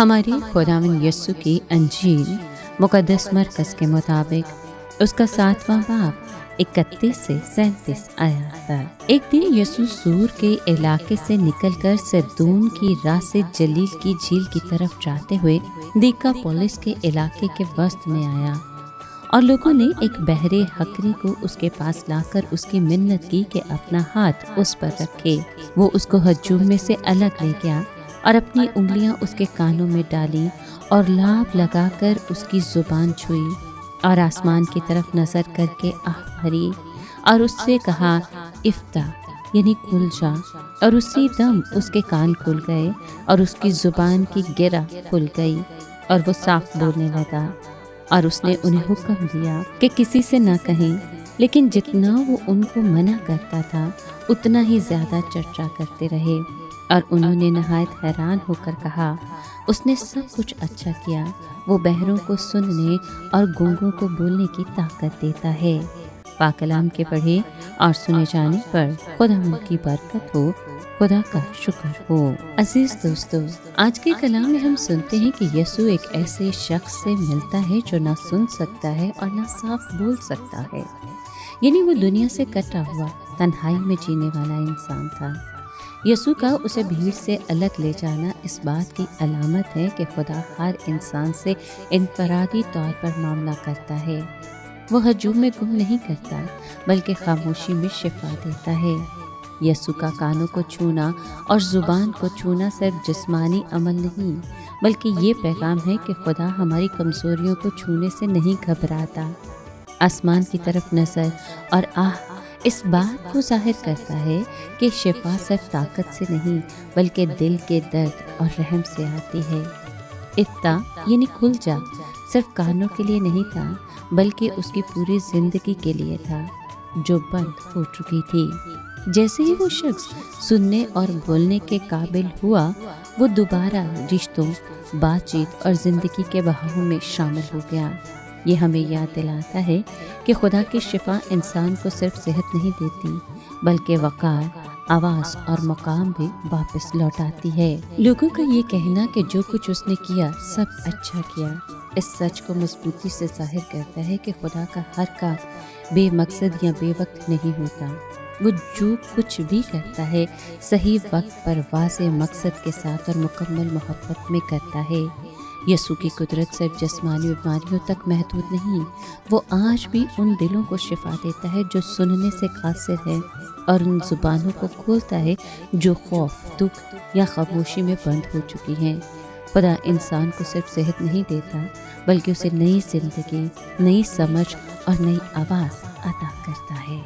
ہماری خداوند یسوع کی انجیل مقدس مرکز کے مطابق اس کا 7واں باب 31 سے 37 آیات تک۔ ایک دن یسوع سور کے علاقے سے نکل کر سدون کی راہ سے جلیل کی جھیل کی طرف جاتے ہوئے دیکا پولس کے علاقے کے وسط میں آیا، اور لوگوں نے ایک بہرے حقری کو اس کے پاس لا کر اس کی منت کی کہ اپنا ہاتھ اس پر رکھے۔ وہ اس کو ہجوم میں سے الگ لے گیا اور اپنی انگلیاں اس کے کانوں میں ڈالی اور لاب لگا کر اس کی زبان چھوئی، اور آسمان کی طرف نظر کر کے آہ بھری اور اس سے کہا، افتح یعنی کھل جا، اور اسی دم اس کے کان کھل گئے اور اس کی زبان کی گرہ کھل گئی اور وہ صاف بولنے لگا۔ اور اس نے انہیں حکم دیا کہ کسی سے نہ کہیں، لیکن جتنا وہ ان کو منع کرتا تھا اتنا ہی زیادہ چرچا کرتے رہے، اور انہوں نے نہایت حیران ہو کر کہا، اس نے سب کچھ اچھا کیا، وہ بہروں کو سننے اور گونگوں کو بولنے کی طاقت دیتا ہے۔ پاک کلام کے پڑھے اور سنے جانے پر خدا کی برکت ہو، خدا کا شکر ہو۔ عزیز دوستو، آج کے کلام میں ہم سنتے ہیں کہ یسوع ایک ایسے شخص سے ملتا ہے جو نہ سن سکتا ہے اور نہ صاف بول سکتا ہے، یعنی وہ دنیا سے کٹا ہوا تنہائی میں جینے والا انسان تھا۔ یسوع کا اسے بھیڑ سے الگ لے جانا اس بات کی علامت ہے کہ خدا ہر انسان سے انفرادی طور پر معاملہ کرتا ہے۔ وہ ہجوم میں گم نہیں کرتا، بلکہ خاموشی میں شفا دیتا ہے۔ یسوع کا کانوں کو چھونا اور زبان کو چھونا صرف جسمانی عمل نہیں، بلکہ یہ پیغام ہے کہ خدا ہماری کمزوریوں کو چھونے سے نہیں گھبراتا۔ آسمان کی طرف نظر اور آہ اس بات کو ظاہر کرتا ہے کہ شفا صرف طاقت سے نہیں، بلکہ دل کے درد اور رحم سے آتی ہے۔ افتح یعنی کھل جا صرف کانوں کے لیے نہیں تھا، بلکہ اس کی پوری زندگی کے لیے تھا جو بند ہو چکی تھی۔ جیسے ہی وہ شخص سننے اور بولنے کے قابل ہوا، وہ دوبارہ رشتوں، بات چیت اور زندگی کے بہاؤ میں شامل ہو گیا۔ یہ ہمیں یاد دلاتا ہے کہ خدا کی شفا انسان کو صرف صحت نہیں دیتی، بلکہ وقار، آواز اور مقام بھی واپس لوٹاتی ہے۔ لوگوں کا یہ کہنا کہ جو کچھ اس نے کیا سب اچھا کیا، اس سچ کو مضبوطی سے ظاہر کرتا ہے کہ خدا کا ہر کام بے مقصد یا بے وقت نہیں ہوتا۔ وہ جو کچھ بھی کرتا ہے صحیح وقت پر واضح مقصد کے ساتھ اور مکمل محبت میں کرتا ہے۔ یسوع کی قدرت صرف جسمانی بیماریوں تک محدود نہیں، وہ آج بھی ان دلوں کو شفا دیتا ہے جو سننے سے قاصر ہے، اور ان زبانوں کو کھولتا ہے جو خوف، دکھ یا خاموشی میں بند ہو چکی ہیں۔ خدا انسان کو صرف صحت نہیں دیتا، بلکہ اسے نئی زندگی، نئی سمجھ اور نئی آواز عطا کرتا ہے۔